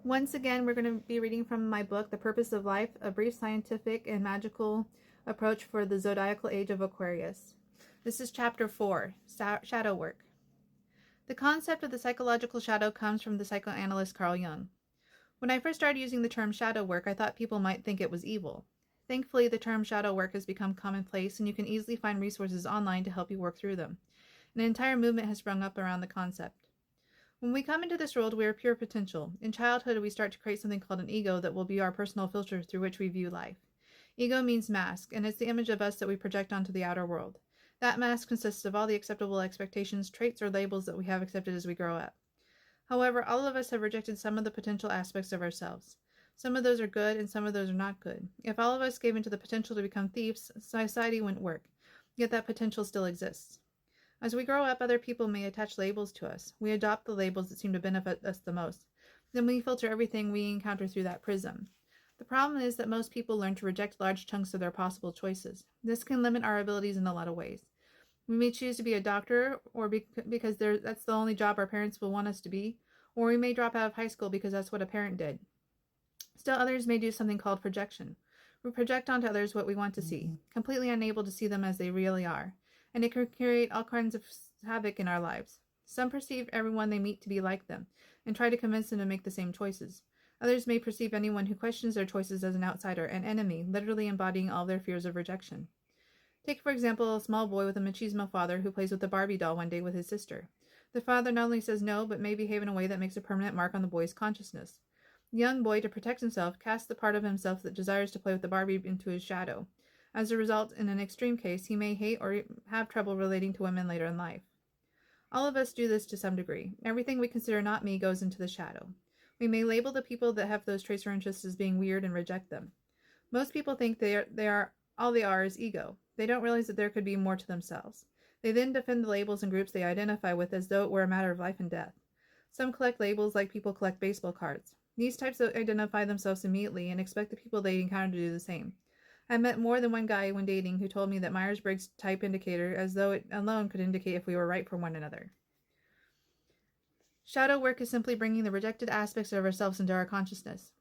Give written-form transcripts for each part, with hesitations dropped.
Once again, we're going to be reading from my book, The Purpose of Life, a brief scientific and magical approach for the zodiacal age of Aquarius. This is chapter 4, Shadow Work. The concept of the psychological shadow comes from the psychoanalyst Carl Jung. When I first started using the term shadow work, I thought people might think it was evil. Thankfully, the term shadow work has become commonplace, and you can easily find resources online to help you work through them. An entire movement has sprung up around the concept. When we come into this world, we are pure potential. In childhood, we start to create something called an ego that will be our personal filter through which we view life. Ego means mask, and it's the image of us that we project onto the outer world. That mask consists of all the acceptable expectations, traits, or labels that we have accepted as we grow up. However, all of us have rejected some of the potential aspects of ourselves. Some of those are good, and some of those are not good. If all of us gave into the potential to become thieves, society wouldn't work. Yet that potential still exists. As we grow up, other people may attach labels to us. We adopt the labels that seem to benefit us the most. Then we filter everything we encounter through that prism. The problem is that most people learn to reject large chunks of their possible choices. This can limit our abilities in a lot of ways. We may choose to be a doctor because that's the only job our parents will want us to be, or we may drop out of high school because that's what a parent did. Still, others may do something called projection. We project onto others what we want to see, completely unable to see them as they really are, and it can create all kinds of havoc in our lives. Some perceive everyone they meet to be like them, and try to convince them to make the same choices. Others may perceive anyone who questions their choices as an outsider, an enemy, literally embodying all their fears of rejection. Take, for example, a small boy with a machismo father who plays with a Barbie doll one day with his sister. The father not only says no, but may behave in a way that makes a permanent mark on the boy's consciousness. The young boy, to protect himself, casts the part of himself that desires to play with the Barbie into his shadow. As a result, in an extreme case, he may hate or have trouble relating to women later in life. All of us do this to some degree. Everything we consider not me goes into the shadow. We may label the people that have those traits or interests as being weird and reject them. Most people think all they are is ego. They don't realize that there could be more to themselves. They then defend the labels and groups they identify with as though it were a matter of life and death. Some collect labels like people collect baseball cards. These types identify themselves immediately and expect the people they encounter to do the same. I met more than one guy when dating who told me that Myers-Briggs type indicator as though it alone could indicate if we were right for one another. Shadow work is simply bringing the rejected aspects of ourselves into our consciousness.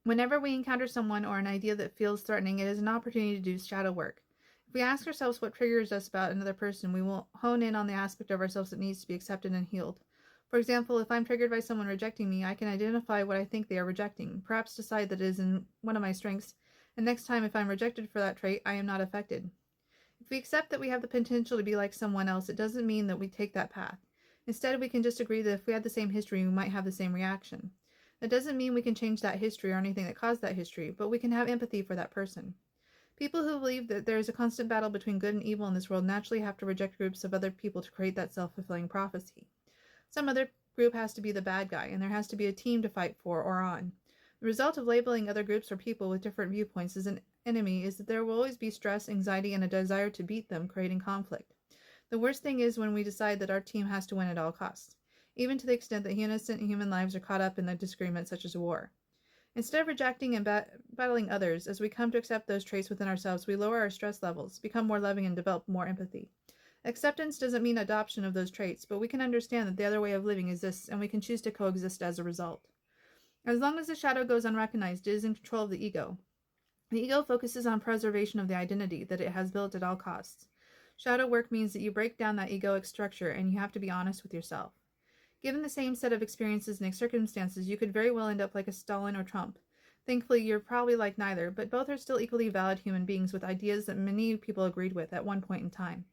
Whenever we encounter someone or an idea that feels threatening, it is an opportunity to do shadow work. If we ask ourselves what triggers us about another person, we will hone in on the aspect of ourselves that needs to be accepted and healed. For example, if I'm triggered by someone rejecting me, I can identify what I think they are rejecting, perhaps decide that it is in one of my strengths, and next time if I'm rejected for that trait, I am not affected. If we accept that we have the potential to be like someone else, it doesn't mean that we take that path. Instead, we can just agree that if we had the same history, we might have the same reaction. That doesn't mean we can change that history or anything that caused that history, but we can have empathy for that person. People who believe that there is a constant battle between good and evil in this world naturally have to reject groups of other people to create that self-fulfilling prophecy. Some other group has to be the bad guy, and there has to be a team to fight for or on. The result of labeling other groups or people with different viewpoints as an enemy is that there will always be stress, anxiety, and a desire to beat them, creating conflict. The worst thing is when we decide that our team has to win at all costs, even to the extent that innocent human lives are caught up in a disagreement such as war. Instead of rejecting and battling others, as we come to accept those traits within ourselves, we lower our stress levels, become more loving, and develop more empathy. Acceptance doesn't mean adoption of those traits, but we can understand that the other way of living exists, and we can choose to coexist as a result. As long as the shadow goes unrecognized, it is in control of the ego. The ego focuses on preservation of the identity that it has built at all costs. Shadow work means that you break down that egoic structure, and you have to be honest with yourself. Given the same set of experiences and circumstances, you could very well end up like a Stalin or Trump. Thankfully, you're probably like neither, but both are still equally valid human beings with ideas that many people agreed with at one point in time.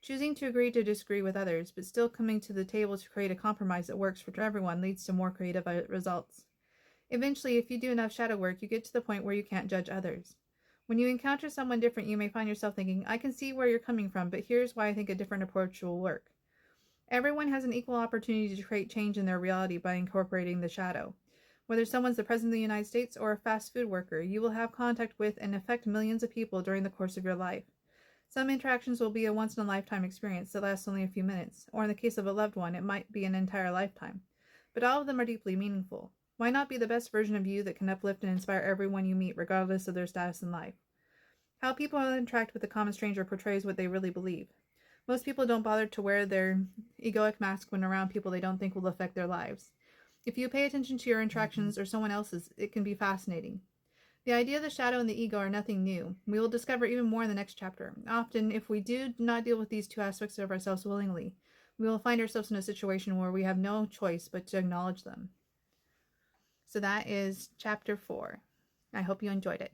Choosing to agree to disagree with others, but still coming to the table to create a compromise that works for everyone leads to more creative results. Eventually, if you do enough shadow work, you get to the point where you can't judge others. When you encounter someone different, you may find yourself thinking, I can see where you're coming from, but here's why I think a different approach will work. Everyone has an equal opportunity to create change in their reality by incorporating the shadow. Whether someone's the President of the United States or a fast food worker, you will have contact with and affect millions of people during the course of your life. Some interactions will be a once-in-a-lifetime experience that lasts only a few minutes, or in the case of a loved one, it might be an entire lifetime. But all of them are deeply meaningful. Why not be the best version of you that can uplift and inspire everyone you meet, regardless of their status in life? How people interact with a common stranger portrays what they really believe. Most people don't bother to wear their egoic mask when around people they don't think will affect their lives. If you pay attention to your interactions or someone else's, it can be fascinating. The idea of the shadow and the ego are nothing new. We will discover even more in the next chapter. Often, if we do not deal with these two aspects of ourselves willingly, we will find ourselves in a situation where we have no choice but to acknowledge them. So that is chapter 4. I hope you enjoyed it.